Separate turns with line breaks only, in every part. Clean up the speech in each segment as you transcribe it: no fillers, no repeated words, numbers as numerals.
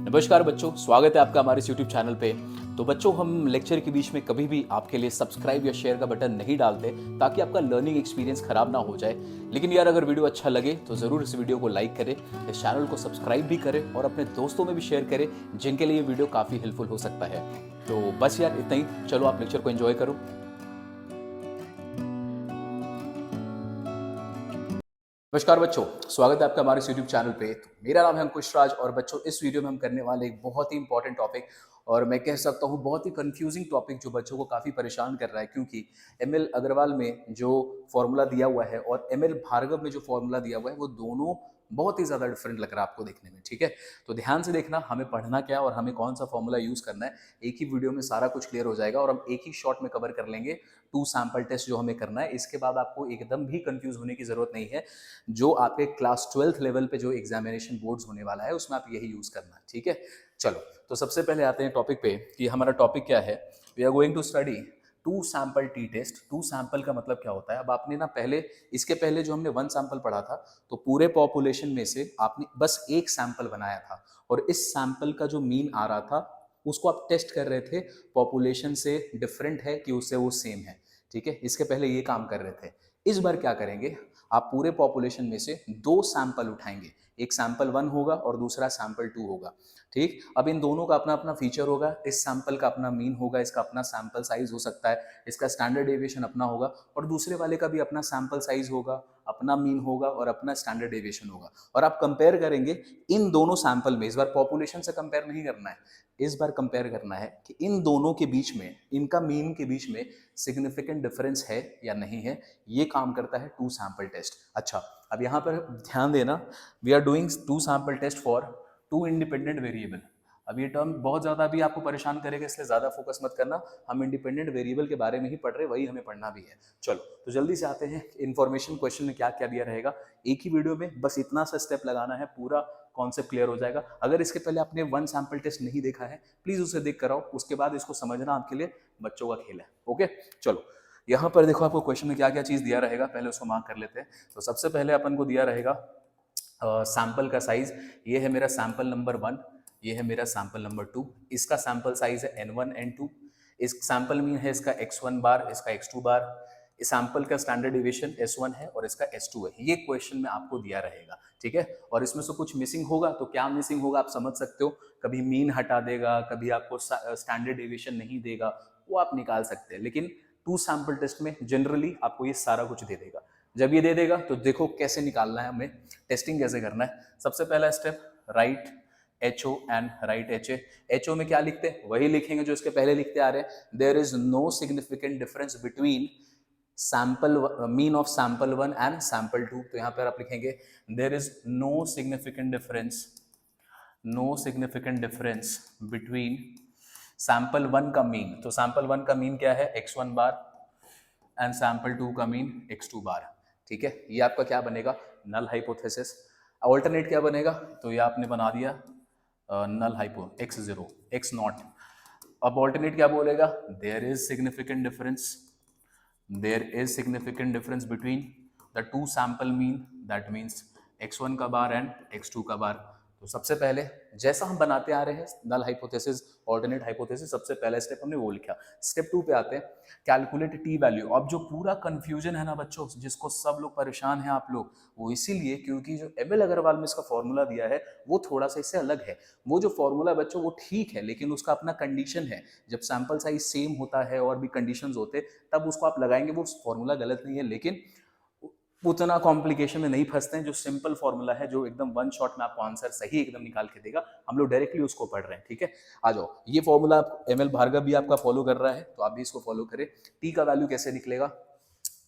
नमस्कार बच्चों, स्वागत है आपका हमारे इस YouTube चैनल पे। तो बच्चों, हम लेक्चर के बीच में कभी भी आपके लिए सब्सक्राइब या शेयर का बटन नहीं डालते ताकि आपका लर्निंग एक्सपीरियंस खराब ना हो जाए। लेकिन यार, अगर वीडियो अच्छा लगे तो ज़रूर इस वीडियो को लाइक करें, इस चैनल को सब्सक्राइब भी करें और अपने दोस्तों में भी शेयर करें जिनके लिए ये वीडियो काफ़ी हेल्पफुल हो सकता है। तो बस यार, इतना ही। चलो, आप लेक्चर को एंजॉय करो। नमस्कार बच्चों, स्वागत है आपका हमारे इस YouTube चैनल पे। तो मेरा नाम है अंकुश राज और बच्चों, इस वीडियो में हम करने वाले एक बहुत ही इंपॉर्टेंट टॉपिक और मैं कह सकता हूँ बहुत ही कंफ्यूजिंग टॉपिक जो बच्चों को काफ़ी परेशान कर रहा है, क्योंकि एमएल अग्रवाल में जो फॉर्मूला दिया हुआ है और एमएल भार्गव में जो फॉर्मूला दिया हुआ है वो दोनों बहुत ही ज़्यादा डिफरेंट लग रहा है आपको देखने में। ठीक है, तो ध्यान से देखना, हमें पढ़ना क्या है और हमें कौन सा फॉर्मूला यूज़ करना है। एक ही वीडियो में सारा कुछ क्लियर हो जाएगा और हम एक ही शॉट में कवर कर लेंगे 2 सैम्पल टेस्ट जो हमें करना है। इसके बाद आपको एकदम भी कंफ्यूज होने की ज़रूरत नहीं है। जो आपके क्लास 12th लेवल पे जो एग्जामिनेशन बोर्ड्स होने वाला है उसमें आप यही यूज़ करना है। ठीक है, चलो, तो सबसे पहले आते हैं टॉपिक पे कि हमारा टॉपिक क्या है। We are going to study 2 sample t test. 2 sample का मतलब क्या होता है? अब आपने ना पहले, इसके पहले जो हमने 1 सैम्पल पढ़ा था, तो पूरे पॉपुलेशन में से आपने बस एक सैम्पल बनाया था और इस सैम्पल का जो मीन आ रहा था उसको आप टेस्ट कर रहे थे पॉपुलेशन से डिफरेंट है कि उससे वो सेम है। ठीक है, इसके पहले ये काम कर रहे थे। इस बार क्या करेंगे, आप पूरे पॉपुलेशन में से 2 सैंपल उठाएंगे। एक सैंपल 1 होगा और दूसरा सैंपल 2 होगा। ठीक, अब इन दोनों का अपना अपना फीचर होगा। इस सैंपल का अपना मीन होगा, इसका अपना सैंपल साइज हो सकता है, इसका स्टैंडर्ड डेविएशन अपना होगा और दूसरे वाले का भी अपना सैंपल साइज होगा, अपना मीन होगा और अपना स्टैंडर्ड डेविएशन होगा। और आप कंपेयर करेंगे इन दोनों सैंपल में। इस बार पॉपुलेशन से कंपेयर नहीं करना है, इस बार कंपेयर करना है कि इन दोनों के बीच में, इनका मीन के बीच में सिग्निफिकेंट डिफरेंस है या नहीं है। ये काम करता है 2 सैंपल टेस्ट। अच्छा, अब यहाँ पर ध्यान देना, we are doing 2 sample test for 2 independent variable. अब ये टर्म बहुत ज़्यादा भी आपको परेशान करेगा, इसलिए ज़्यादा फोकस मत करना। हम इंडिपेंडेंट वेरिएबल के बारे में ही पढ़ रहे हैं, वही हमें पढ़ना भी है। चलो, तो जल्दी से आते हैं इन्फॉर्मेशन क्वेश्चन में क्या क्या दिया रहेगा। एक ही वीडियो में बस इतना सा स्टेप लगाना है, पूरा कॉन्सेप्ट क्लियर हो जाएगा। अगर इसके पहले आपने 1 सैंपल टेस्ट नहीं देखा है, प्लीज उसे देख कर आओ, उसके बाद इसको समझना आपके लिए बच्चों का खेल है। ओके, चलो, यहाँ पर देखो आपको क्वेश्चन में क्या क्या चीज दिया रहेगा, पहले उसको मार्क कर लेते हैं। तो सबसे पहले अपन को दिया रहेगा सैंपल का साइज। ये है मेरा सैंपल नंबर 1, ये है मेरा सैंपल नंबर 2। इसका सैंपल साइज है n1 n2। इस सैंपल मीन है इसका x1 बार, इसका x2 बार। इस सैंपल का स्टैंडर्ड डिविएशन s1 है और इसका s2 है। ये क्वेश्चन में आपको दिया रहेगा। ठीक है, और इसमें से कुछ मिसिंग होगा तो क्या मिसिंग होगा आप समझ सकते हो। कभी मीन हटा देगा, कभी आपको स्टैंडर्ड डिविएशन नहीं देगा, वो आप निकाल सकते हैं। लेकिन 2 सैंपल टेस्ट में जनरली आपको ये सारा कुछ दे देगा। जब ये दे देगा तो देखो कैसे निकालना है, हमें टेस्टिंग कैसे करना है। सबसे पहला step, right HO and right HA। HO में क्या लिखते हैं, वही लिखेंगे जो इसके पहले लिखते आ रहे हैं। There is no significant difference between sample mean of sample 1 and sample 2। तो यहाँ पर आप लिखेंगे there is no significant difference, no significant difference between sample 1 का मीन। तो सैंपल 1 का मीन क्या है, x1 बार, एंड सैंपल 2 का मीन x2 बार। ठीक है, ये आपका क्या बनेगा, नल हाइपोथेसिस। अल्टरनेट क्या बनेगा, तो ये आपने बना दिया नल हाइपो x0 x0। अब अल्टरनेट क्या बोलेगा, there is significant difference, there is significant difference between the 2 sample mean, that means x1 का बार एंड x2 का बार। तो सबसे पहले जैसा हम बनाते आ रहे हैं नल हाइपोथेसिस, ऑल्टरनेट हाइपोथेसिस, सबसे पहला स्टेप हमने वो लिखा। स्टेप 2 पे आते हैं, कैलकुलेट टी वैल्यू। अब जो पूरा कंफ्यूजन है ना बच्चों, जिसको सब लोग परेशान हैं आप लोग, वो इसीलिए क्योंकि जो एमएल अग्रवाल में इसका फॉर्मूला दिया है वो थोड़ा सा इससे अलग है। वो जो फॉर्मूला बच्चों वो ठीक है, लेकिन उसका अपना कंडीशन है। जब सैंपल साइज सेम होता है और भी कंडीशंस होते तब उसको आप लगाएंगे, वो फॉर्मूला गलत नहीं है, लेकिन उतना कॉम्प्लिकेशन में नहीं फंसते हैं। जो सिंपल फॉर्मूला है, जो एकदम 1 शॉट में आपको आंसर सही एकदम निकाल के देगा, हम लोग डायरेक्टली उसको पढ़ रहे हैं। ठीक है, आ जाओ, ये फॉर्मूला एमएल भार्गव भी आपका फॉलो कर रहा है, तो आप भी इसको फॉलो करें। टी का वैल्यू कैसे निकलेगा,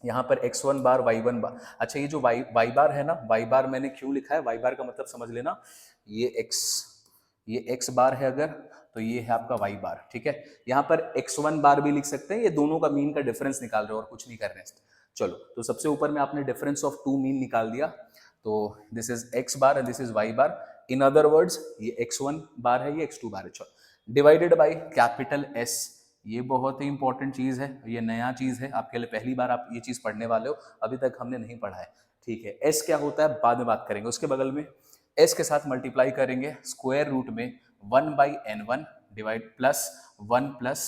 यहाँ पर x1 बार y1 बार। अच्छा, ये जो y बार है ना, y बार मैंने क्यों लिखा है, y बार का मतलब समझ लेना, ये x बार है अगर, तो ये है आपका y बार। ठीक है, यहाँ पर x1 बार भी लिख सकते हैं, ये दोनों का मीन का डिफरेंस निकाल रहे हो और कुछ नहीं कर रहे हैं। चलो, तो सबसे ऊपर में आपने डिफरेंस ऑफ 2 मीन निकाल दिया, तो this is x bar and this is y bar. In other words, ये x1 बार है, ये x2 बार है। चलो, डिवाइडेड बाय कैपिटल S। ये बहुत ही इंपॉर्टेंट चीज है, ये नया चीज है आपके लिए, पहली बार आप ये चीज पढ़ने वाले हो, अभी तक हमने नहीं पढ़ा है। ठीक है, S क्या होता है बाद में बात करेंगे। उसके बगल में S के साथ मल्टीप्लाई करेंगे स्क्वायर रूट में 1/n1 divide plus 1 plus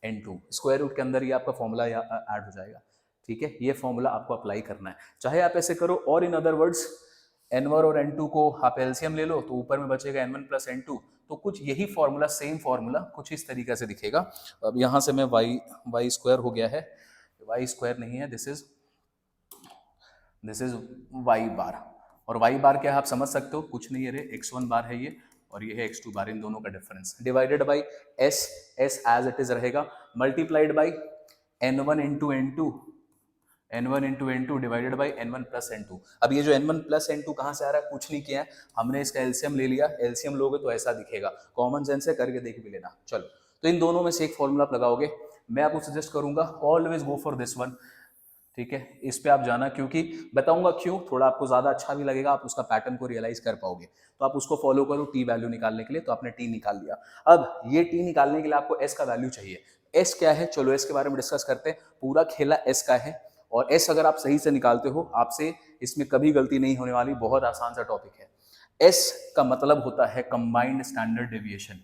n2, square root के अंदर ये आपका फॉर्मूला ऐड हो जाएगा। ठीक है, ये फॉर्मूला आपको अप्लाई करना है, चाहे आप ऐसे करो, और इन अदर वर्ड्स n1 और n2 को आप एलसीएम ले लो तो ऊपर में बचेगा n1 प्लस n2। तो कुछ यही फॉर्मूला, सेम फॉर्मूला कुछ इस तरीके से दिखेगा। अब यहाँ से मैं y स्क्वायर हो गया है, y स्क्वायर नहीं है, दिस इज y बार, और y बार क्या है आप समझ सकते हो, कुछ नहीं है रे, x1 बार है ये, और ये है x2 बार, इन दोनों का difference, divided by s as it is रहेगा, multiplied by n1 into n2 divided by n1 plus n2। अब ये जो n1 प्लस n2 कहाँ से आ रहा है, कुछ नहीं किया है हमने, इसका एलसीएम ले लिया, एलसीएम लोगे तो ऐसा दिखेगा, कॉमन सेंस है, करके देख भी लेना। चलो, तो इन दोनों में से एक फॉर्मूला आप लगाओगे, मैं आपको सजेस्ट करूंगा always go for this one. ठीक है, इस पे आप जाना, क्योंकि बताऊंगा क्यों, थोड़ा आपको ज्यादा अच्छा भी लगेगा, आप उसका पैटर्न को रियलाइज कर पाओगे, तो आप उसको फॉलो करो टी वैल्यू निकालने के लिए। तो आपने टी निकाल लिया, अब ये टी निकालने के लिए आपको एस का वैल्यू चाहिए। एस क्या है, चलो एस के बारे में डिस्कस करते हैं। पूरा खेला एस का है, और एस अगर आप सही से निकालते हो, आपसे इसमें कभी गलती नहीं होने वाली, बहुत आसान सा टॉपिक है। एस का मतलब होता है combined standard deviation,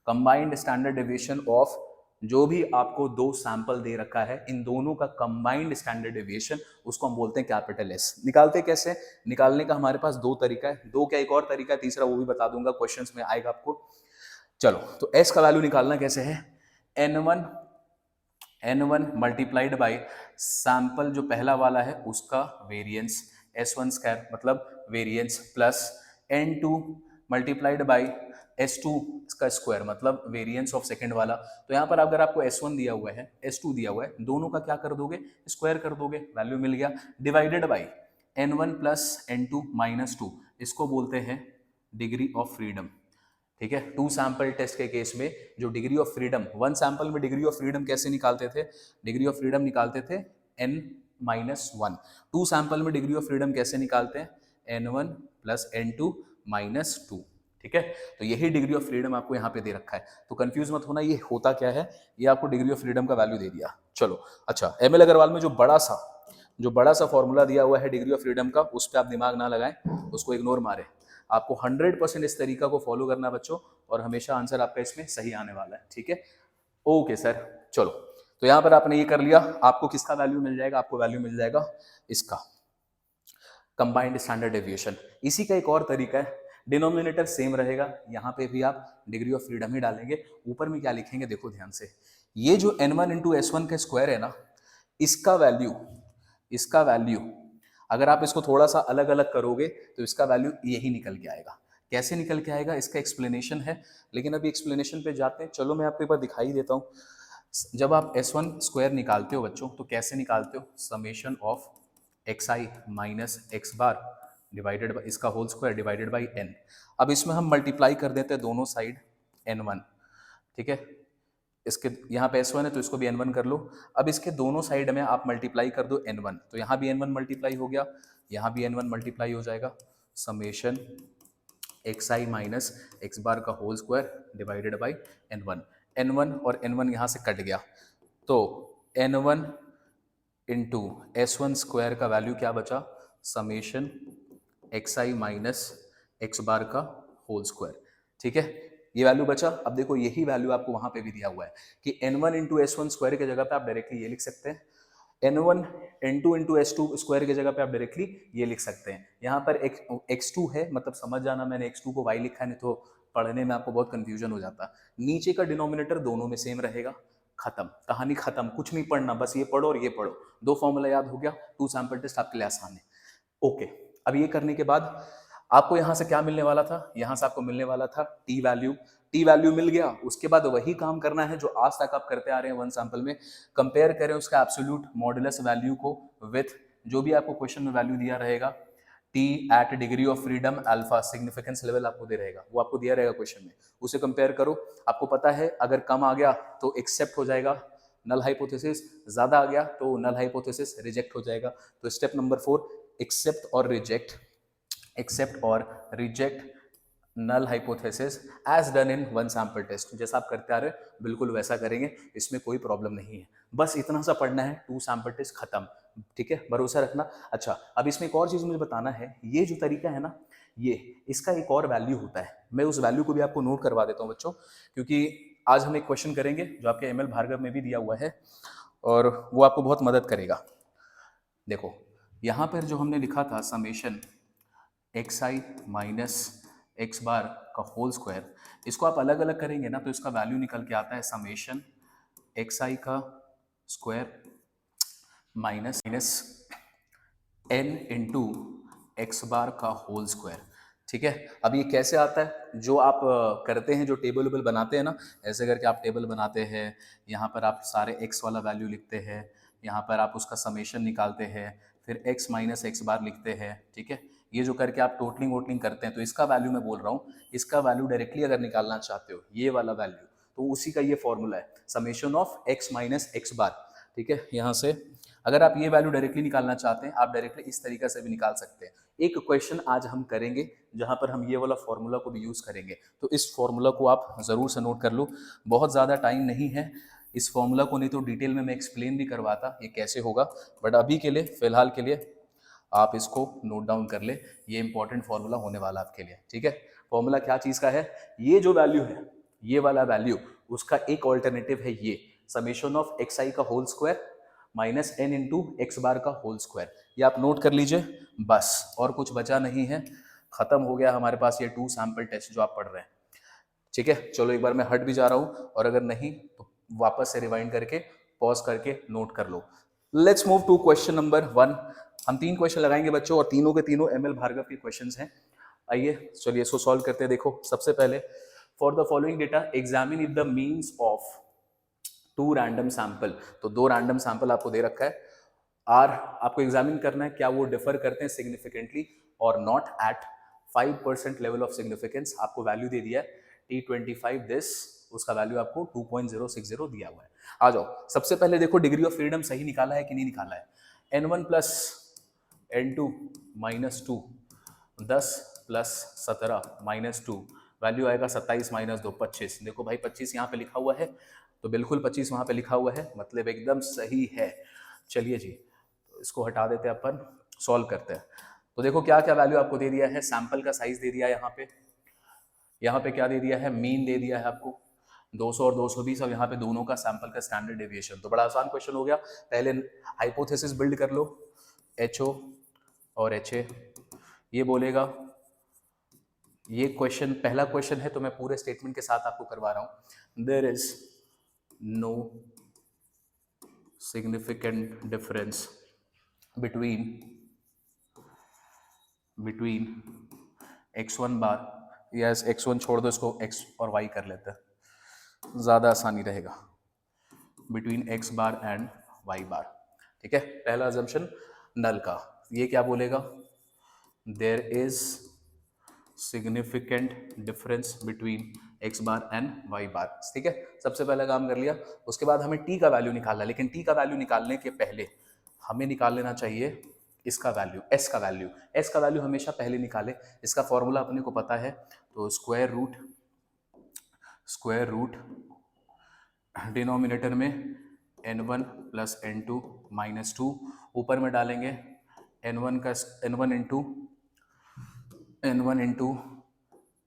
combined standard deviation of जो भी आपको दो सैंपल दे रखा है, इन दोनों का कंबाइंड स्टैंडर्ड डेविएशन, उसको हम बोलते हैं कैपिटल एस। निकालते कैसे, निकालने का हमारे पास दो तरीका है, दो क्या एक और तरीका है, तीसरा वो भी बता दूंगा, क्वेश्चंस में आएगा आपको। चलो, तो एस का वैल्यू निकालना कैसे है, n1 मल्टीप्लाइड बाई सैंपल जो पहला वाला है उसका वेरिएंस s1 स्क्वायर मतलब variance, plus n2 multiplied by s2 का स्क्वायर मतलब वेरिएंस ऑफ सेकंड वाला। तो यहाँ पर अगर आपको s1 दिया हुआ है, s2 दिया हुआ है, दोनों का क्या कर दोगे, स्क्वायर कर दोगे, वैल्यू मिल गया, divided by n1 plus n2 minus 2, इसको बोलते हैं डिग्री ऑफ फ्रीडम। ठीक है, टू सैंपल टेस्ट के केस में जो degree of freedom, one sample में डिग्री ऑफ फ्रीडम कैसे निकालते थे, डिग्री ऑफ फ्रीडम निकालते थे n-1, टू सैंपल में डिग्री ऑफ फ्रीडम कैसे निकालते हैं, n1 प्लस n2 माइनस 2। ठीक है, तो यही डिग्री ऑफ फ्रीडम आपको यहाँ पे दे रखा है, तो कंफ्यूज मत होना, ये होता क्या है, ये आपको डिग्री ऑफ फ्रीडम का वैल्यू दे दिया। चलो, अच्छा, एम एल अग्रवाल में जो बड़ा सा फॉर्मूला दिया हुआ है डिग्री ऑफ फ्रीडम का, उस पर आप दिमाग ना लगाएं, उसको इग्नोर मारें, आपको 100% इस तरीका को फॉलो करना बच्चों, और हमेशा आंसर आपका इसमें सही आने वाला है। ठीक है, ओके सर। चलो, तो यहां पर आपने ये कर लिया, आपको किसका वैल्यू मिल जाएगा, आपको वैल्यू मिल जाएगा इसका कंबाइंड स्टैंडर्ड डेविएशन। इसी का एक और तरीका है, डिनोमिनेटर सेम रहेगा, यहाँ पे भी आप डिग्री ऑफ फ्रीडम ही डालेंगे, ऊपर में क्या लिखेंगे देखो ध्यान से, ये जो n1 इंटू s1 का स्क्वायर है ना, इसका वैल्यू अगर आप इसको थोड़ा सा अलग अलग करोगे तो इसका वैल्यू यही निकल के आएगा। कैसे निकल के आएगा, इसका एक्सप्लेनेशन है, लेकिन अभी एक्सप्लेनेशन पे जाते हैं। चलो मैं आपको एक बार दिखाई देता हूँ। जब आप s1 स्क्वायर निकालते हो बच्चों, तो कैसे निकालते हो, summation of xi minus x bar divided by इसका whole square divided by n। अब इसमें हम मल्टीप्लाई कर देते हैं दोनों साइड n1। ठीक है, इसके यहाँ पे s1 है तो इसको भी n1 कर लो। अब इसके दोनों साइड में आप मल्टीप्लाई कर दो n1, तो यहाँ भी n1 मल्टीप्लाई हो गया, यहाँ भी n1 मल्टीप्लाई हो जाएगा, समेशन xi माइनस x बार का whole square divided by n1 और n1 यहाँ से कट गया, तो n1 इंटू s1 स्क्वायर का वैल्यू क्या बचा, समेशन xi माइनस x बार का होल स्क्वायर। ठीक है, ये वैल्यू बचा। अब देखो, यही वैल्यू आपको वहां पे भी दिया हुआ है कि n1 इंटू s1 स्क्वायर की जगह पे आप डायरेक्टली ये लिख सकते हैं, n1 n2 into s2 square की जगह पे आप डायरेक्टली ये लिख सकते हैं। यहाँ पर x2 है, मतलब समझ जाना मैंने x2 को y लिखा है, नहीं तो पढ़ने में आपको बहुत कंफ्यूजन हो जाता। नीचे का डिनोमिनेटर दोनों में सेम रहेगा, खत्म, कहानी खत्म, कुछ नहीं पढ़ना, बस ये पढ़ो और ये पढ़ो, दो फॉर्मूला याद हो गया, टू सैंपल टेस्ट आपके लिए आसान है। ओके, अब ये करने के बाद आपको यहां से क्या मिलने वाला था, यहां से आपको मिलने वाला था टी वैल्यू मिल गया। उसके बाद वही काम करना है जो आज तक आप करते आ रहे हैं वन सैंपल में, कंपेयर करें उसका एब्सोल्यूट मॉडुलस वैल्यू को विथ जो भी आपको क्वेश्चन में वैल्यू दिया रहेगा, t at degree of freedom alpha significance level आपको दे रहेगा, वो आपको दिया रहेगा क्वेश्चन में, उसे कंपेयर करो। आपको पता है अगर कम आ गया तो एक्सेप्ट हो जाएगा नल हाइपोथेसिस, ज्यादा आ गया तो नल हाइपोथेसिस रिजेक्ट हो जाएगा। तो स्टेप नंबर 4, एक्सेप्ट और reject null hypothesis as done in one sample test. जैसा आप करते आ रहे हैं बिल्कुल वैसा करेंगे, इसमें कोई प्रॉब्लम नहीं है, बस इतना सा पढ़ना है, टू सैंपल टेस्ट खत्म। ठीक है, भरोसा रखना। अच्छा, अब इसमें एक और चीज मुझे बताना है, ये जो तरीका है ना, ये इसका एक और वैल्यू होता है, मैं उस वैल्यू को भी आपको नोट करवा देता हूँ बच्चों, क्योंकि आज हम एक क्वेश्चन करेंगे जो आपके एमएल भार्गव में भी दिया हुआ है और वो आपको बहुत मदद करेगा। देखो यहाँ पर जो हमने लिखा था summation x i minus x bar का होल स्क्वायर, इसको आप अलग अलग करेंगे ना तो इसका वैल्यू निकल के आता है समेशन एक्स आई का square minus n into x bar का होल स्क्वायर। ठीक है, अब ये कैसे आता है, जो आप करते हैं, जो टेबल वेबल बनाते हैं ना, ऐसे करके आप टेबल बनाते हैं, यहाँ पर आप सारे एक्स वाला वैल्यू लिखते हैं, यहाँ पर आप उसका समेशन निकालते हैं, फिर एक्स माइनस एक्स बार लिखते हैं। ठीक है, ये जो करके आप टोटलिंग वोटलिंग करते हैं, तो इसका वैल्यू मैं बोल रहा हूँ, इसका वैल्यू डायरेक्टली अगर निकालना चाहते हो ये वाला वैल्यू, तो उसी का ये फॉर्मूला है summation of x minus x bar. ठीक है, यहाँ से अगर आप ये वैल्यू डायरेक्टली निकालना चाहते हैं, आप डायरेक्टली इस तरीके से भी निकाल सकते हैं। एक क्वेश्चन आज हम करेंगे जहां पर हम ये वाला फॉर्मूला को भी यूज करेंगे, तो इस फॉर्मूला को आप जरूर से नोट कर लो। बहुत ज़्यादा टाइम नहीं है इस फॉर्मूला को, नहीं तो डिटेल में मैं एक्सप्लेन भी करवाता ये कैसे होगा, बट अभी के लिए फिलहाल के लिए आप इसको नोट डाउन कर ले, ये इंपॉर्टेंट फॉर्मूला होने वाला आपके लिए। ठीक है, फॉर्मूला क्या चीज़ का है, ये जो वैल्यू है, ये वाला वैल्यू, उसका एक ऑल्टरनेटिव है ये समेशन ऑफ एक्स आई का whole square minus n into x bar का होल स्क्वायर। ये आप नोट कर लीजिए, बस और कुछ बचा नहीं है, खत्म हो गया हमारे पास ये 2 सैंपल टेस्ट जो आप पढ़ रहे हैं। ठीक है, चलो एक बार मैं हट भी जा रहा हूं, और अगर नहीं तो वापस से रिवाइंड करके पॉज करके नोट कर लो। Let's move to question number 1। हम 3 क्वेश्चन लगाएंगे बच्चों, और तीनों के तीनों एमएल भार्गव के क्वेश्चन हैं। आइए चलिए इसको सॉल्व करते हैं। देखो सबसे पहले, for the following data examine if the means of 2 random sample, तो 2 रैंडम सैंपल आपको दे रखा है, आर आपको एग्जामिन करना है क्या वो डिफर करते हैं सिग्निफिकेंटली और not at 5% level of significance. आपको वैल्यू दे दिया है T25 दिस, उसका वैल्यू आपको 2.060 दिया हुआ है। आ जाओ, सबसे पहले देखो डिग्री ऑफ फ्रीडम सही निकाला है कि नहीं निकाला है। N1 plus N2 minus 2, 10 plus 17 minus 2, value आएगा 27 माइनस 2 25। देखो भाई 25 यहाँ पे लिखा हुआ है, तो बिल्कुल 25 वहाँ पे लिखा हुआ है, मतलब एकदम सही है। चलिए जी, तो इसको हटा देते हैं, अपन सॉल्व करते हैं। तो देखो क्या क्या वैल्यू आपको दे दिया है, सैंपल का साइज दे दिया है यहाँ पे क्या दे दिया है, मीन दे दिया है आपको 200 और 220, और यहाँ पे दोनों का सैंपल का स्टैंडर्ड डेविएशन। तो बड़ा आसान क्वेश्चन हो गया। पहले हाइपोथेसिस बिल्ड कर लो, HO और HA, ये बोलेगा, ये क्वेश्चन पहला क्वेश्चन है, तो मैं पूरे स्टेटमेंट के साथ आपको करवा रहा हूं। There is no significant difference between x1 bar, yes x1 छोड़ दो, इसको x और y कर लेते हैं, ज़्यादा आसानी रहेगा, between x bar and y bar. ठीक है, पहला अजम्पशन नल का, ये क्या बोलेगा, there is significant difference between x bar and y bar. ठीक है, सबसे पहला काम कर लिया। उसके बाद हमें t का वैल्यू निकालना है, लेकिन t का वैल्यू निकालने के पहले हमें निकाल लेना चाहिए इसका वैल्यू, s का वैल्यू। s का वैल्यू हमेशा पहले निकाले, इसका फॉर्मूला अपने को पता है, तो स्क्वायर रूट डिनोमिनेटर में n1 प्लस n2 माइनस 2, ऊपर में डालेंगे n1 इंटू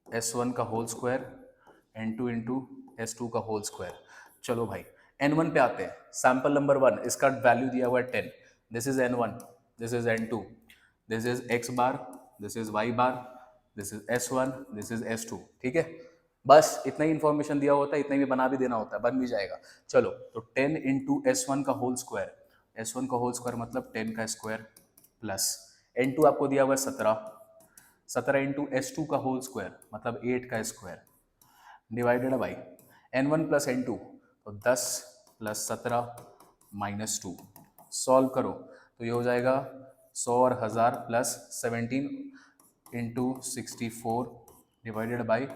s1 का whole square, n2 into s2 का होल स्क्वायर। चलो भाई n1 पे आते हैं, सैंपल नंबर 1, इसका वैल्यू दिया हुआ है 10, this is n1, this is n2, this is x bar, this is y bar, this is s1, this is s2। ठीक है, बस इतना ही इंफॉर्मेशन दिया होता है, इतना ही बना भी देना होता है, बन भी जाएगा। चलो, तो 10 इंटू s1 का होल स्क्वायर, s1 का होल स्क्वायर मतलब 10 का स्क्वायर, प्लस n2 आपको दिया हुआ है 17 इंटू s2 का होल स्क्वायर मतलब 8 का square, divided by n1 plus n2, तो 10 प्लस 17 माइनस 2। सॉल्व करो तो ये हो जाएगा 100 और 1000 प्लस 17 इंटू 64 डिवाइडेड बाई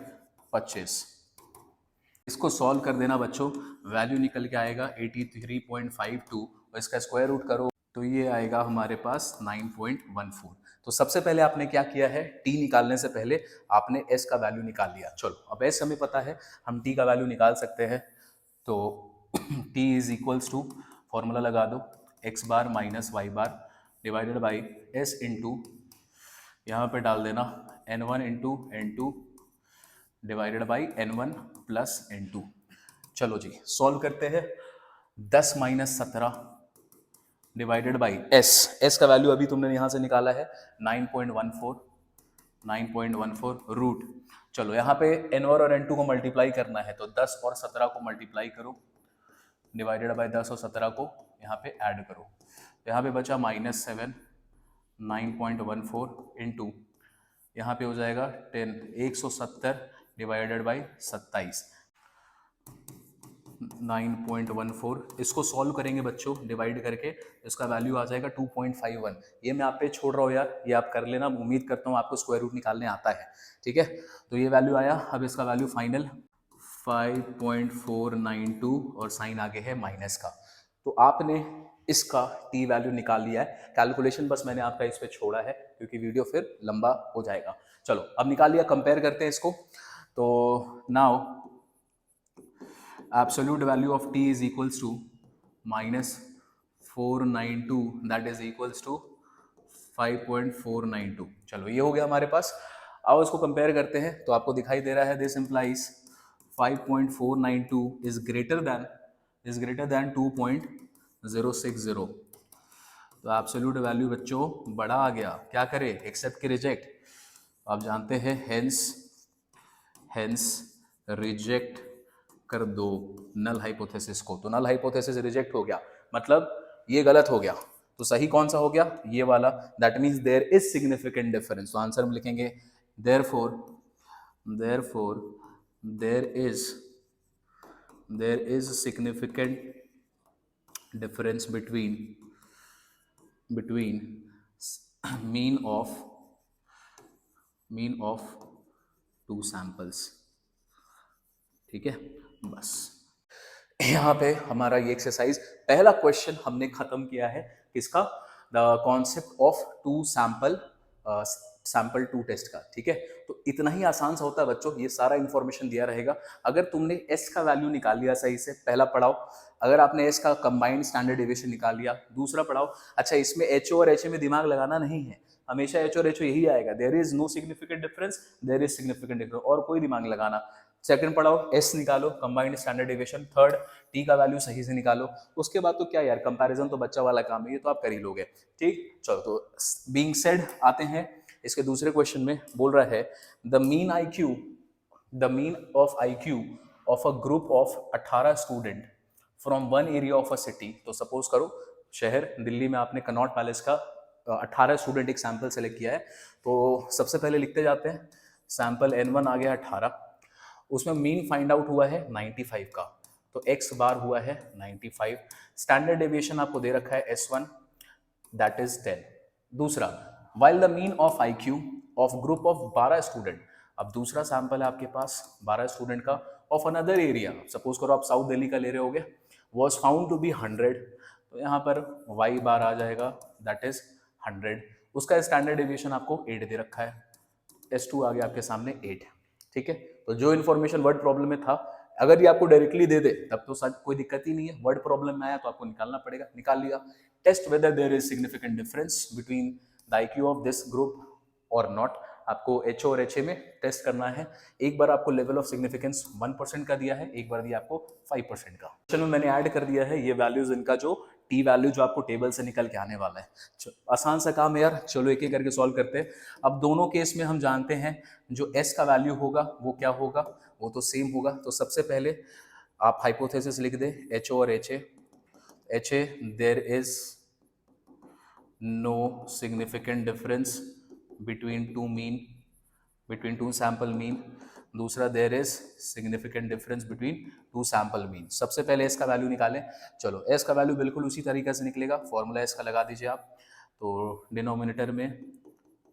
25। इसको सॉल्व कर देना बच्चों, वैल्यू निकल के आएगा 83.52, और इसका स्क्वायर रूट करो तो ये आएगा हमारे पास 9.14। तो सबसे पहले आपने क्या किया है, t निकालने से पहले आपने s का वैल्यू निकाल लिया। चलो अब s हमें पता है, हम t का वैल्यू निकाल सकते हैं, तो t is equals to, formula लगा दो, x bar minus y bar divided by s into, यहाँ पे डाल देना N1 into N2 divided by N1 plus N2। चलो जी सॉल्व करते हैं। 10 माइनस 17 डिवाइडेड बाई एस का वैल्यू अभी तुमने यहां से निकाला है 9.14 रूट। चलो यहाँ पे N1 और N2 को मल्टीप्लाई करना है, तो 10 और 17 को मल्टीप्लाई करो डिवाइडेड बाई 10 और 17 को यहाँ पे ऐड करो, तो यहाँ पे बचा -7 9.14 इंटू यहाँ पे हो जाएगा 10 170 डिवाइडेड बाई 27 9.14। इसको सॉल्व करेंगे बच्चों डिवाइड करके, इसका वैल्यू आ जाएगा 2.51। ये मैं आप पे छोड़ रहा हूँ यार, ये आप कर लेना, उम्मीद करता हूँ आपको स्क्वायर रूट निकालने आता है, ठीक है। तो ये वैल्यू आया, अब इसका वैल्यू फाइनल 5.492 और साइन आगे है माइनस का। तो आपने इसका टी वैल्यू निकाल लिया है। कैलकुलेशन बस मैंने आपका इस पे छोड़ा है क्योंकि वीडियो फिर लंबा हो जाएगा। चलो अब निकाल लिया, कंपेयर करते हैं इसको। तो now absolute value of t is equals to -492 that is equals to 5.492। चलो ये हो गया हमारे पास। आओ इसको कंपेयर करते हैं, तो आपको दिखाई दे रहा है this implies 5.492 is greater than 2.060। तो एब्सोल्यूट वैल्यू बच्चों बड़ा आ गया, क्या करें एक्सेप्ट के रिजेक्ट। आप जानते हैं हेंस रिजेक्ट कर दो नल हाइपोथेसिस को। तो नल हाइपोथेसिस रिजेक्ट हो गया, मतलब ये गलत हो गया। तो सही कौन सा हो गया, ये वाला, that means there is significant difference. तो आंसर में लिखेंगे therefore there is significant difference between mean of two samples, ठीक है। बस यहाँ पे हमारा ये एक्सरसाइज पहला क्वेश्चन हमने खत्म किया है। किसका, the concept of two sample t test का, ठीक है। तो इतना ही आसान सा होता है बच्चों, ये सारा इंफॉर्मेशन दिया रहेगा। अगर तुमने एस का वैल्यू निकाल लिया सही से, पहला पढ़ाओ। अगर आपने एस का कंबाइंड स्टैंडर्ड डेविएशन निकाल लिया, दूसरा पढ़ाओ। अच्छा इसमें एच और एच में दिमाग लगाना नहीं है, हमेशा एच और एच यही आएगा, there is no significant difference, there is significant difference, और कोई दिमाग लगाना। सेकंड पढ़ाओ, एस निकालो combined standard deviation. Third t का वैल्यू सही से निकालो। उसके बाद तो क्या यार, कंपैरिजन तो बच्चा वाला काम है, ये तो आप कर ही लोगे, ठीक। चलो तो बीइंग सेड आते हैं इसके दूसरे क्वेश्चन में। बोल रहा है the mean of IQ of a group of 18 student from one area of a city. तो सपोज करो शहर दिल्ली में आपने कनॉट पैलेस का 18 स्टूडेंट एक सैंपल सेलेक्ट किया है। तो सबसे पहले लिखते जाते हैं, सैंपल N1 आ गया 18, उसमें मीन फाइंड आउट हुआ है 95 का, तो x बार हुआ है 95। स्टैंडर्ड डेविएशन आपको दे रखा है S1 दैट इज 10। दूसरा, while the mean of IQ of group of 12 student. अब दूसरा सैंपल है आपके पास 12 स्टूडेंट का ऑफ अनदर एरिया, सपोज करो आप साउथ दिल्ली का ले रहे होगे, वॉज फाउंड टू बी 100। तो यहाँ पर y बार आ जाएगा दैट इज 100। उसका स्टैंडर्ड डेविएशन आपको 8 दे रखा है, S2 आ गया आपके सामने 8, ठीक है। तो जो इन्फॉर्मेशन वर्ड प्रॉब्लम में था, अगर ये आपको डायरेक्टली दे दे तब तो शायद कोई दिक्कत ही नहीं है, वर्ड प्रॉब्लम में आया तो आपको निकालना पड़ेगा, निकाल लिया। Test whether there is significant difference between the IQ of this group और नॉट। आपको HO और HA में टेस्ट करना है। एक बार आपको लेवल ऑफ सिग्निफिकेंस 1% का दिया है, एक बार दिया आपको 5% का। क्वेश्चन में मैंने ऐड कर दिया है ये वैल्यूज, इनका जो टी वैल्यू जो आपको टेबल से निकल के आने वाला है। आसान सा काम है यार, चलो एक एक करके सॉल्व करते हैं। अब दोनों केस में हम जानते हैं जो S का वैल्यू होगा वो क्या होगा, वो तो सेम होगा। तो सबसे पहले आप हाइपोथेसिस लिख दे HO और HA there is no significant difference between two sample mean। दूसरा there is significant difference between two sample mean. सबसे पहले एस का वैल्यू निकालें। चलो एस का वैल्यू बिल्कुल उसी तरीके से निकलेगा, फॉर्मूला एस का लगा दीजिए आप। तो डिनोमिनेटर में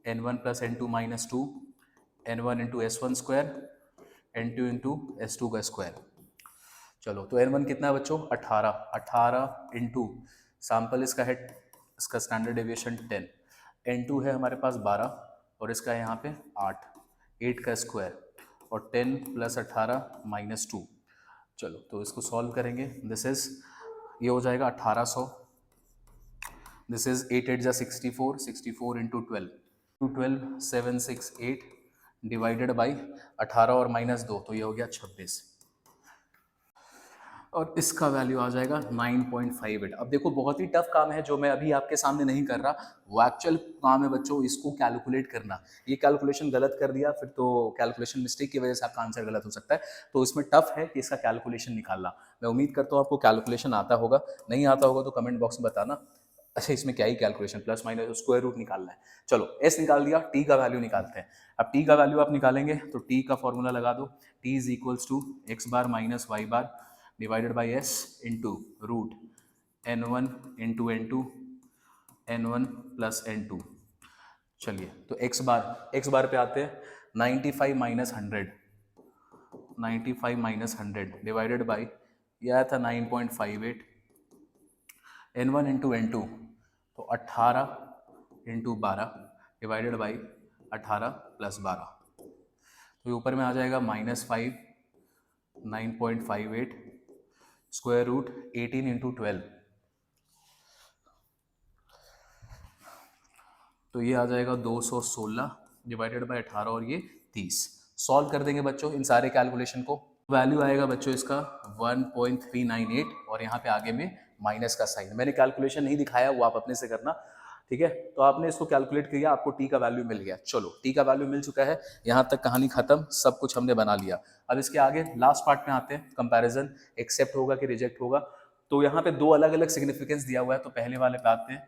N1 plus N2 minus 2, N1 into S1 square, N2 into S2 का स्क्वायर। चलो तो N1 कितना है बच्चों 18 इंटू सैंपल इसका है, इसका स्टैंडर्ड डेविएशन 10, N2 है हमारे पास 12 और इसका है यहाँ पे 8 का स्क्वायर और 10 प्लस 18 माइनस 2। चलो तो इसको सॉल्व करेंगे, दिस इज ये हो जाएगा 1800, दिस इज 8 8 जा 64 इंटू 12 7 6 8 डिवाइडेड बाई 18 और -2, तो ये हो गया 26, और इसका वैल्यू आ जाएगा 9.58। अब देखो बहुत ही टफ काम है जो मैं अभी आपके सामने नहीं कर रहा, वो एक्चुअल काम है बच्चों इसको कैलकुलेट करना। ये कैलकुलेशन गलत कर दिया फिर तो कैलकुलेशन मिस्टेक की वजह से आपका आंसर गलत हो सकता है, तो इसमें टफ है कि इसका कैलकुलेशन निकालना। मैं उम्मीद करता हूँ आपको कैलकुलेशन आता होगा, नहीं आता होगा तो कमेंट बॉक्स में बताना। अच्छा इसमें क्या ही calculation, plus minus square root निकालना है। चलो एस निकाल दिया, टी का वैल्यू निकालते हैं। अब टी का वैल्यू आप निकालेंगे तो टी का फॉर्मूला लगा दो, T is equals to X bar minus Y bar divided by S into root n1 into n2 n1 plus n2। चलिए तो x बार पे आते हैं, 95 माइनस 100, 95 माइनस 100 डिवाइडेड बाई यह आया था 9.58, n1 इंटू n2 तो 18 इंटू 12 डिवाइडेड बाई 18 प्लस 12, तो ऊपर में आ जाएगा -5, 9.58 स्क्वायर रूट 18 इंटू 12, तो ये आ जाएगा 216 डिवाइडेड बाई 18 और ये 30। सॉल्व कर देंगे बच्चों इन सारे कैलकुलेशन को, वैल्यू आएगा बच्चों इसका 1.398 और यहाँ पे आगे में माइनस का साइन। मैंने कैलकुलेशन नहीं दिखाया, वो आप अपने से करना, ठीक है। तो आपने इसको कैलकुलेट किया, आपको टी का वैल्यू मिल गया। चलो टी का वैल्यू मिल चुका है, यहाँ तक कहानी खत्म, सब कुछ हमने बना लिया। अब इसके आगे लास्ट पार्ट में आते हैं, कंपैरिजन, एक्सेप्ट होगा कि रिजेक्ट होगा। तो यहाँ पे दो अलग अलग सिग्निफिकेंस दिया हुआ है, तो पहले वाले पे आते हैं,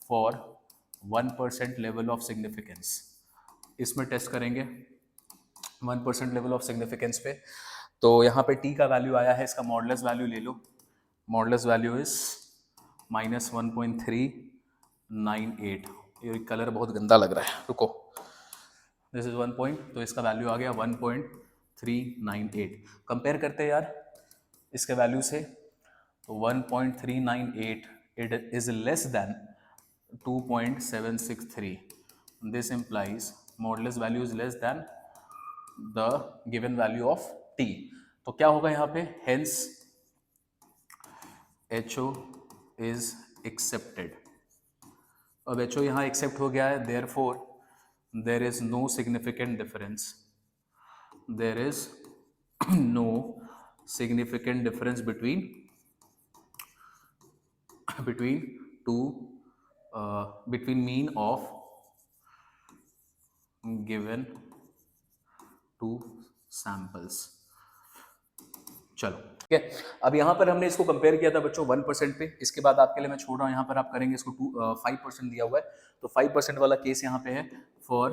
फॉर 1% लेवल ऑफ सिग्निफिकेंस, इसमें टेस्ट करेंगे 1% लेवल ऑफ सिग्निफिकेंस पे। तो यहाँ पे टी का वैल्यू आया है, इसका मॉडलेस वैल्यू ले लो, मॉडलेस वैल्यू इज -1.398। ये कलर बहुत गंदा लग रहा है, रुको, दिस इज 1 पॉइंट, तो इसका वैल्यू आ गया 1.398। कंपेयर करते हैं यार इसके वैल्यू से, तो 1.398 it is less than 2.763, this implies modulus value is less than the given value of t। तो क्या होगा यहाँ पे, hence HO is accepted। अब HO यहाँ accept हो गया है, therefore there is no significant difference, there is no significant difference between two between mean of given two samples। चलो ठीक है, अब यहाँ पर हमने इसको कंपेयर किया था बच्चों 1% पे, इसके बाद आपके लिए मैं छोड़ रहा हूँ, यहाँ पर आप करेंगे इसको 5% दिया हुआ है, तो 5% वाला केस यहाँ पे है, for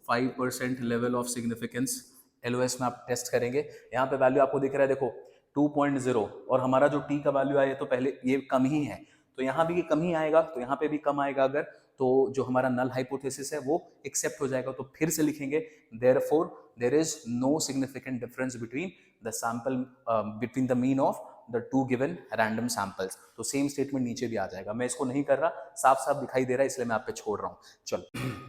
5% level of significance LOS में आप टेस्ट करेंगे। यहाँ पे वैल्यू आपको दिख रहा है, देखो 2.0, और हमारा जो टी का वैल्यू आया तो पहले ये कम ही है, तो यहाँ भी ये कम ही आएगा, तो यहाँ पे भी कम आएगा अगर, तो जो हमारा नल हाइपोथेसिस है वो एक्सेप्ट हो जाएगा। तो फिर से लिखेंगे, therefore there is no significant difference between the sample between the mean of the two given random samples. तो सेम स्टेटमेंट नीचे भी आ जाएगा, मैं इसको नहीं कर रहा, साफ साफ दिखाई दे रहा है इसलिए मैं आप पे छोड़ रहा हूँ। चलो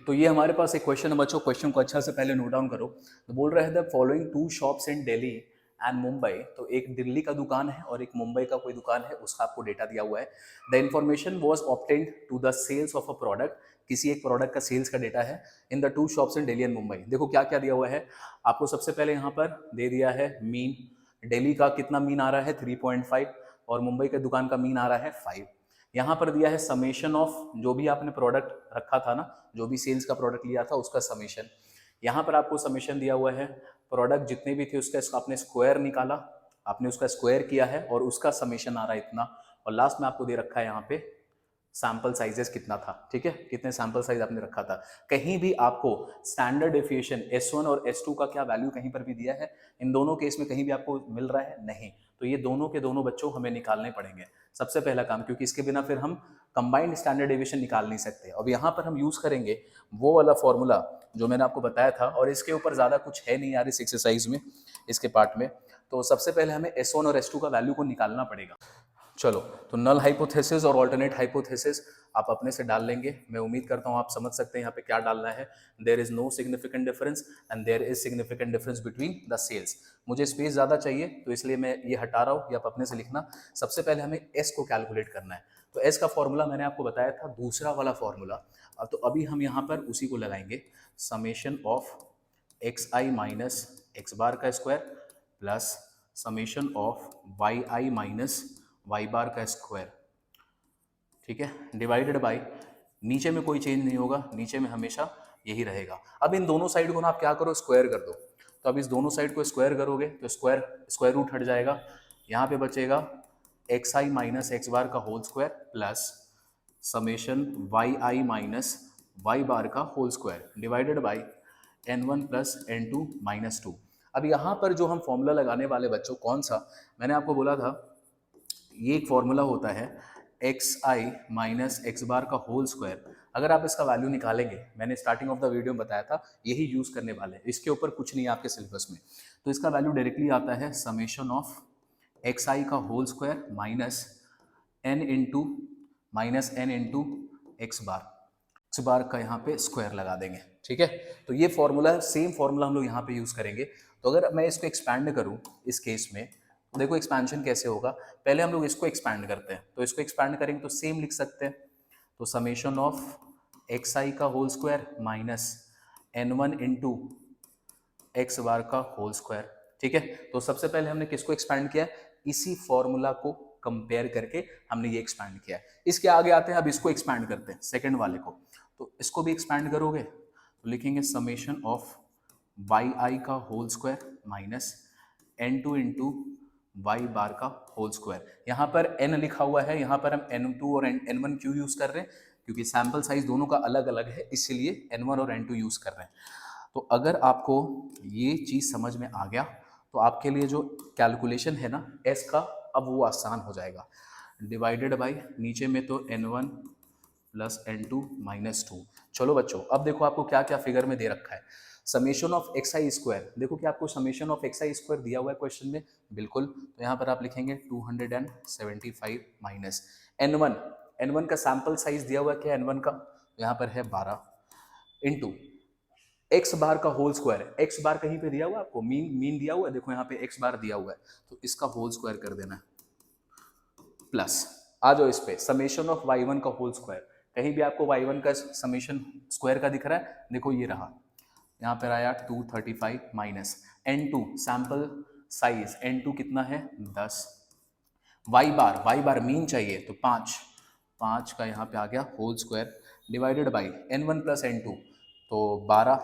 तो ये हमारे पास एक क्वेश्चन है बच्चों, क्वेश्चन को अच्छा से पहले नोट डाउन करो। तो बोल रहे हैं the following two shops in Delhi and Mumbai, तो एक दिल्ली का दुकान है और एक मुंबई का कोई दुकान है, उसका आपको डेटा दिया हुआ है। The information was obtained to the sales of a product, किसी एक प्रोडक्ट का सेल्स का डेटा है in the two shops in Delhi and Mumbai. देखो क्या क्या दिया हुआ है आपको, सबसे पहले यहाँ पर दे दिया है मीन, दिल्ली का कितना मीन आ रहा है 3.5 और मुंबई के दुकान का मीन आ रहा है 5। यहाँ पर दिया है समेशन ऑफ जो भी आपने प्रोडक्ट रखा था ना, जो भी सेल्स का प्रोडक्ट लिया था उसका समेशन। यहाँ पर आपको समेशन दिया हुआ है, प्रोडक्ट जितने भी थे उसका आपने स्क्वायर निकाला, आपने उसका स्क्वायर किया है और उसका समेशन आ रहा है इतना, और लास्ट में आपको दे रखा है यहाँ पे सैंपल साइजेस कितना था, ठीक है, कितने सैंपल साइज आपने रखा था। कहीं भी आपको स्टैंडर्ड डेविएशन S1 और S2 का क्या वैल्यू कहीं पर भी दिया है, इन दोनों केस में कहीं भी आपको मिल रहा है नहीं, तो ये दोनों के दोनों बच्चों हमें निकालने पड़ेंगे सबसे पहला काम, क्योंकि इसके बिना फिर हम कंबाइंड स्टैंडर्ड डेविएशन निकाल नहीं सकते। अब यहाँ पर हम यूज करेंगे वो वाला फॉर्मूला जो मैंने आपको बताया था, और इसके ऊपर ज़्यादा कुछ है नहीं यार इस एक्सरसाइज में, इसके पार्ट में। तो सबसे पहले हमें S1 और S2 का वैल्यू को निकालना पड़ेगा। चलो तो नल हाइपोथेसिस और ऑल्टरनेट हाइपोथेसिस आप अपने से डाल लेंगे, मैं उम्मीद करता हूँ आप समझ सकते हैं यहाँ पे क्या डालना है। There is no significant difference and there is significant difference between the sales. मुझे स्पेस ज़्यादा चाहिए तो इसलिए मैं ये हटा रहा हूँ, ये आप अपने से लिखना। सबसे पहले हमें एस को कैलकुलेट करना है, तो एस का फॉर्मूला मैंने आपको बताया था दूसरा वाला फॉर्मूला, तो अभी हम यहाँ पर उसी को लगाएंगे, summation of x i minus x bar का square plus summation of y i minus Y bar का स्क्वायर, ठीक है, डिवाइडेड बाय, नीचे में कोई चेंज नहीं होगा, नीचे में हमेशा यही रहेगा। अब इन दोनों साइड को ना आप क्या करो, स्क्वायर कर दो। तो अब इस दोनों साइड को स्क्वायर करोगे तो स्क्वायर रूट हट जाएगा, यहाँ पे बचेगा x i minus x bar का whole square plus summation y i minus Y bar का whole square divided by n1 plus n2 minus 2। अब यहाँ पर जो हम फॉर्मूला लगाने वाले बच्चों, कौन सा, मैंने आपको बोला था ये एक फॉर्मूला होता है x i minus x bar का होल स्क्वायर। अगर आप इसका वैल्यू निकालेंगे, मैंने स्टार्टिंग ऑफ द वीडियो में बताया था यही यूज़ करने वाले हैं, इसके ऊपर कुछ नहीं है आपके सिलेबस में। तो इसका वैल्यू डायरेक्टली आता है समेशन ऑफ एक्स आई का whole square minus n into x bar का यहाँ पे स्क्वायर लगा देंगे, ठीक है। तो ये फॉर्मूला, सेम फॉर्मूला हम लोग यहाँ पे यूज़ करेंगे। तो अगर मैं इसको एक्सपैंड करूँ इस केस में, तो देखो एक्सपेंशन कैसे होगा, पहले हम लोग इसको एक्सपैंड करते हैं। तो इसको एक्सपैंड करेंगे तो सेम लिख सकते हैं, तो समेशन ऑफ एक्स आई का whole square minus n1 into x bar का होल स्क्वायर, ठीक है। तो सबसे पहले हमने किसको एक्सपैंड किया, इसी फॉर्मूला को कंपेयर करके हमने ये एक्सपैंड किया। इसके आगे आते हैं, अब इसको एक्सपैंड करते हैं सेकंड वाले को। तो इसको भी एक्सपैंड करोगे तो लिखेंगे समेशन ऑफ वाई आई का whole square minus n2 into y bar का होल स्क्वायर। यहाँ पर n लिखा हुआ है, यहाँ पर हम n2 और n1 क्यों यूज़ कर रहे हैं, क्योंकि सैम्पल साइज दोनों का अलग अलग है, इसीलिए n1 और n2 यूज़ कर रहे हैं। तो अगर आपको ये चीज़ समझ में आ गया तो आपके लिए जो कैलकुलेशन है ना s का, अब वो आसान हो जाएगा। डिवाइडेड बाई, नीचे में तो n1 प्लस n2 माइनस 2। चलो बच्चों, अब देखो आपको क्या क्या फिगर में दे रखा है। Summation of x I square, देखो कि आपको summation of x I square दिया हुआ है क्वेश्चन में, बिल्कुल। तो यहाँ पर आप लिखेंगे 275 माइनस n1 का सैंपल साइज दिया हुआ है क्या, n1 का, तो यहाँ पर है 12 इंटू एक्स बार का होल स्क्वायर। एक्स बार कहीं पे दिया हुआ है आपको, मीन दिया हुआ है, देखो यहाँ पे एक्स बार दिया हुआ है, तो इसका होल स्क्वायर कर देना प्लस, आ जाओ इस पे, समेशन ऑफ y1 का होल स्क्वायर। कहीं भी आपको y1 का समेशन स्क्वायर का दिख रहा है, देखो ये रहा, यहाँ पर आया 235 minus n2 sample size, n2 कितना है 10, y बार मीन चाहिए तो 5 का यहाँ पे आ गया whole square divided by n1 plus n2, तो 12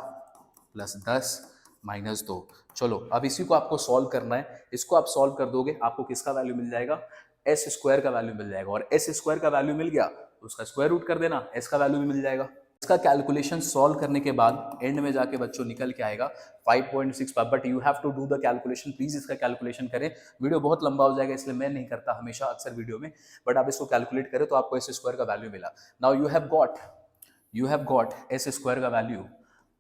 प्लस 10 माइनस 2। चलो अब इसी को आपको सॉल्व करना है, इसको आप सॉल्व कर दोगे, आपको किसका वैल्यू मिल जाएगा, एस स्क्वायर का वैल्यू मिल जाएगा। और एस स्क्वायर का वैल्यू मिल गया तो उसका स्क्वायर रूट कर देना, एस का वैल्यू भी मिल जाएगा। इसका कैलकुलेशन सॉल्व करने के बाद एंड में जाके बच्चों निकल के आएगा 5.65, but you have to do the calculation, please इसका कैलकुलेशन करें। वीडियो बहुत लंबा हो जाएगा इसलिए मैं नहीं करता हमेशा अक्सर वीडियो में, बट आप इसको कैलकुलेट करें तो आपको एस स्क्वायर का वैल्यू मिला। Now you have got S square का वैल्यू,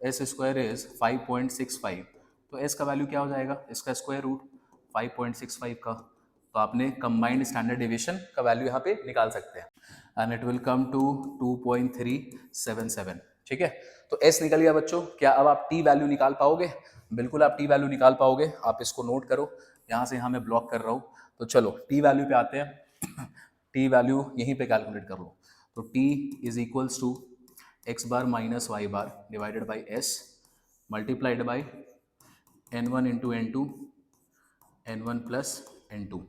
एस स्क्वायर इज 5.65, तो एस का वैल्यू क्या हो जाएगा, इसका स्क्वायर रूट 5.65 का, तो आपने कंबाइंड स्टैंडर्ड डेविएशन का वैल्यू यहाँ पे निकाल सकते हैं, and it will come to 2.377, ठीक है। तो एस निकल गया बच्चों। क्या अब आप टी वैल्यू निकाल पाओगे, बिल्कुल आप टी वैल्यू निकाल पाओगे। आप इसको नोट करो, यहाँ से यहाँ मैं ब्लॉक कर रहा हूँ। तो चलो टी वैल्यू पे आते हैं, टी वैल्यू यहीं पे कैलकुलेट कर लो। तो T is equals to X bar minus Y bar divided by S multiplied by n1 into n1 plus n2।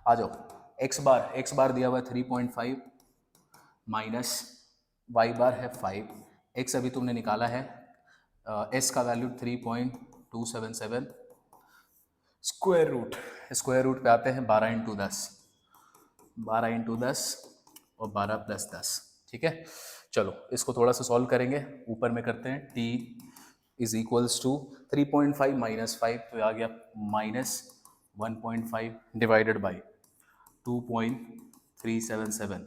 आ जाओ, एक्स बार दिया हुआ है 3.5 माइनस वाई बार है 5, एक्स अभी तुमने निकाला है, एस का वैल्यू 3.277, स्क्वायर रूट पे आते हैं 12 इंटू 10 और 12 प्लस 10, ठीक है। चलो इसको थोड़ा सा सॉल्व करेंगे, ऊपर में करते हैं, t is equals to 3.5 minus 5, तो आ गया minus 1.5 divided by 2.377,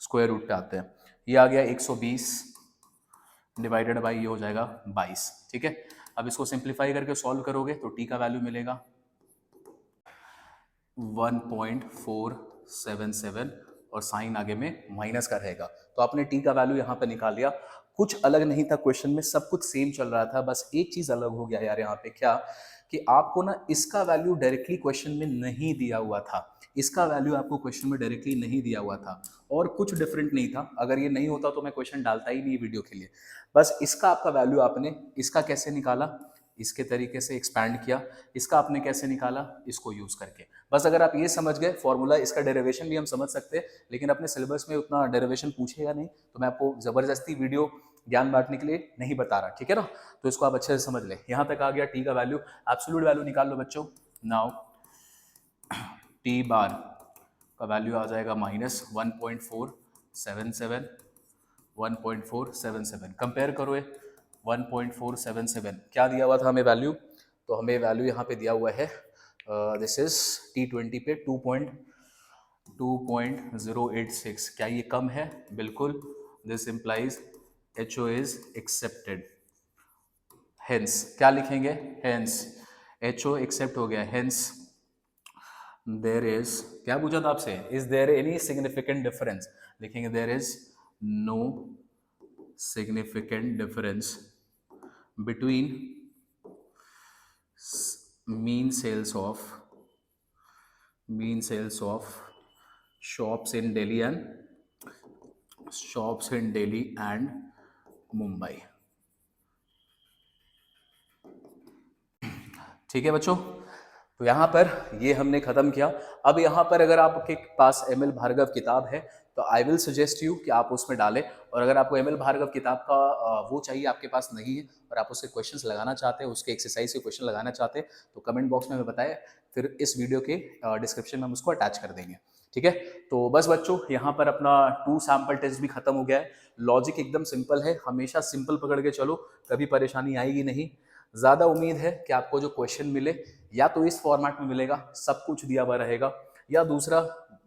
square root पे आते हैं, ये आ गया 120 डिवाइडेड बाई ये हो जाएगा 22, ठीक है। अब इसको सिंप्लीफाई करके सॉल्व करोगे तो t का वैल्यू मिलेगा 1.477 और साइन आगे में माइनस का रहेगा। तो आपने t का वैल्यू यहाँ पे निकाल लिया। कुछ अलग नहीं था क्वेश्चन में, सब कुछ सेम चल रहा था, बस एक चीज अलग हो गया यार यहाँ पे, क्या कि आपको ना इसका वैल्यू डायरेक्टली क्वेश्चन में नहीं दिया हुआ था, इसका वैल्यू आपको क्वेश्चन में डायरेक्टली नहीं दिया हुआ था, और कुछ डिफरेंट नहीं था। अगर ये नहीं होता तो मैं क्वेश्चन डालता ही नहीं वीडियो के लिए। बस इसका आपका वैल्यू आपने इसका कैसे निकाला, इसके तरीके से एक्सपैंड किया, इसका आपने कैसे निकाला, इसको यूज करके। बस अगर आप ये समझ गए फॉर्मूला, इसका डेरिवेशन भी हम समझ सकते हैं, लेकिन अपने सिलेबस में उतना डेरिवेशन पूछेगा नहीं, तो मैं आपको जबरदस्ती वीडियो ज्ञान बांटने के लिए नहीं बता रहा, ठीक है ना। तो इसको आप अच्छे से समझ लें। यहाँ तक आ गया टी का वैल्यू, एब्सोल्यूट वैल्यू निकाल लो बच्चों। नाउ टी बार का वैल्यू आ जाएगा -1.477, 1.477। कंपेयर करो ये 1.477 क्या दिया हुआ था हमें वैल्यू, तो हमें वैल्यू यहाँ पे दिया हुआ है दिस इज T20 पे 2.086। क्या ये कम है? बिल्कुल। This implies HO is accepted. Hence क्या लिखेंगे? हेंस HO एक्सेप्ट हो गया। हेंस देयर इज, क्या पूछा था आपसे, is there any significant difference? लिखेंगे there is no significant difference between mean sales of shops in Delhi and Mumbai। ठीक है बच्चों, तो यहाँ पर ये हमने खत्म किया। अब यहाँ पर अगर आपके पास ML भार्गव किताब है तो आई विल सजेस्ट यू कि आप उसमें डालें, और अगर आपको ML भार्गव किताब का वो चाहिए, आपके पास नहीं है और आप उसके क्वेश्चंस लगाना चाहते हैं, उसके एक्सरसाइज के क्वेश्चन लगाना चाहते हैं, तो कमेंट बॉक्स में हमें बताएं, फिर इस वीडियो के डिस्क्रिप्शन में हम उसको अटैच कर देंगे। ठीक है, तो बस बच्चों यहाँ पर अपना 2 सैम्पल टेस्ट भी खत्म हो गया है। लॉजिक एकदम सिंपल है, हमेशा सिंपल पकड़ के चलो, कभी परेशानी आएगी नहीं। ज़्यादा उम्मीद है कि आपको जो क्वेश्चन मिले या तो इस फॉर्मेट में मिलेगा, सब कुछ दिया हुआ रहेगा, या दूसरा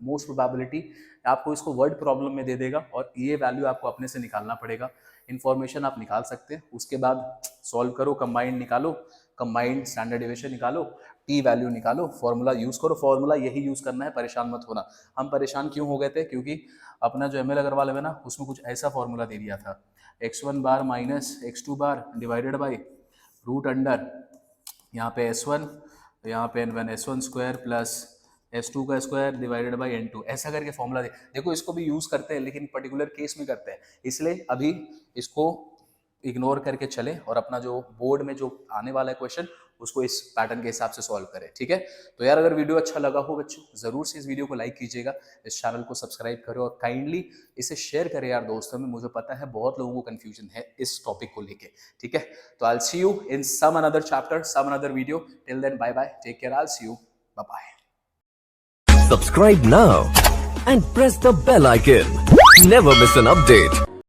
मोस्ट प्रोबेबिलिटी आपको इसको वर्ड प्रॉब्लम में दे देगा और ये वैल्यू आपको अपने से निकालना पड़ेगा। इन्फॉर्मेशन आप निकाल सकते हैं, उसके बाद सॉल्व करो, कंबाइंड निकालो, कंबाइंड स्टैंडर्ड डेविएशन निकालो, टी वैल्यू निकालो, फॉर्मूला यूज करो। फॉर्मूला यही यूज करना है, परेशान मत होना। हम परेशान क्यों हो गए थे? क्योंकि अपना जो ML अग्रवाल है ना, उसमें कुछ ऐसा फॉर्मूला दे दिया था, x1 bar minus x2 bar divided by root under यहाँ पे S1, यहाँ पे N1 S1 square plus S2 का स्क्वायर डिवाइडेड बाई N2, ऐसा करके फॉर्मूला दे। देखो इसको भी यूज करते हैं, लेकिन पर्टिकुलर केस में करते हैं, इसलिए अभी इसको इग्नोर करके चलें और अपना जो बोर्ड में जो आने वाला है क्वेश्चन, उसको इस पैटर्न के हिसाब से सॉल्व करें। ठीक है, तो यार अगर वीडियो अच्छा लगा हो बच्चों, जरूर से इस वीडियो को लाइक कीजिएगा, इस चैनल को सब्सक्राइब करो और काइंडली इसे शेयर करें यार दोस्तों में। मुझे पता है बहुत लोगों को कंफ्यूजन है इस टॉपिक को लेके। ठीक है, तो I will see you in some another chapter, some another video. Till then bye bye, take care, I will see you, bye bye.
Subscribe now and press the bell icon. Never miss an update.